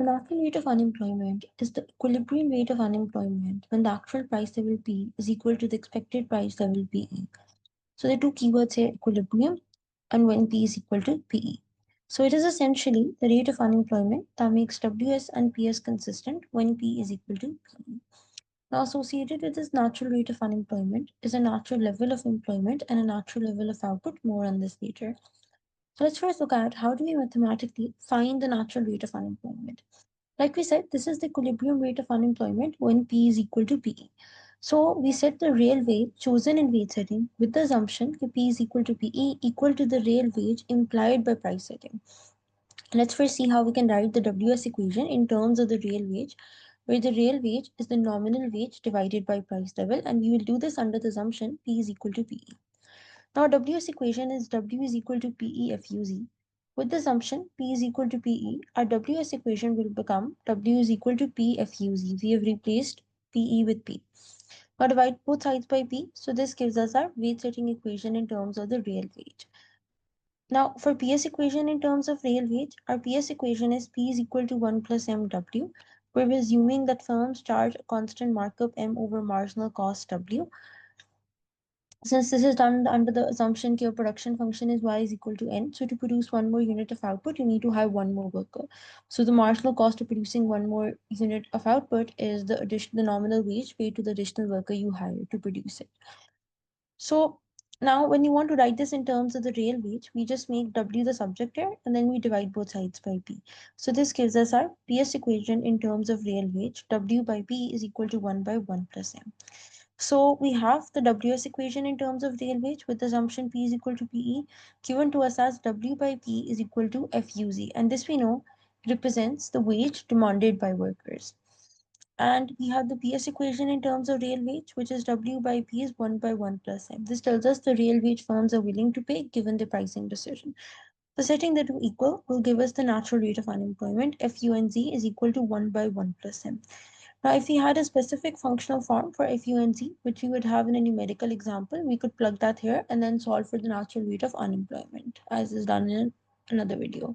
The natural rate of unemployment is the equilibrium rate of unemployment when the actual price level P is equal to the expected price level PE. So the two keywords here, equilibrium and when P is equal to PE. So it is essentially the rate of unemployment that makes WS and PS consistent when P is equal to PE. Now associated with this natural rate of unemployment is a natural level of employment and a natural level of output. More on this later. So let's first look at how do we mathematically find the natural rate of unemployment. Like we said, this is the equilibrium rate of unemployment when P is equal to PE. So we set the real wage chosen in wage setting with the assumption that P is equal to PE equal to the real wage implied by price setting. Let's first see how we can write the WS equation in terms of the real wage, where the real wage is the nominal wage divided by price level, and we will do this under the assumption P is equal to PE. Now WS equation is W is equal to PE FUZ. With the assumption P is equal to PE, our WS equation will become W is equal to P FUZ. We have replaced PE with P. Now divide both sides by P, so this gives us our wage setting equation in terms of the real wage. Now for PS equation in terms of real wage, our PS equation is P is equal to 1 plus MW, where we're assuming that firms charge a constant markup M over marginal cost W. Since this is done under the assumption that your production function is y is equal to n, so to produce one more unit of output, you need to have one more worker. So the marginal cost of producing one more unit of output is the nominal wage paid to the additional worker you hire to produce it. So now when you want to write this in terms of the real wage, we just make W the subject here and then we divide both sides by P. So this gives us our PS equation in terms of real wage. W by P is equal to 1 by 1 plus M. So we have the WS equation in terms of real wage with the assumption P is equal to PE given to us as W by P is equal to FUZ. And this we know represents the wage demanded by workers. And we have the PS equation in terms of real wage, which is W by P is 1 by 1 plus M. This tells us the real wage firms are willing to pay given the pricing decision. The setting the two equal will give us the natural rate of unemployment, FUNZ is equal to 1 by 1 plus M. Now, if we had a specific functional form for FUNZ, which we would have in a numerical example, we could plug that here and then solve for the natural rate of unemployment, as is done in another video.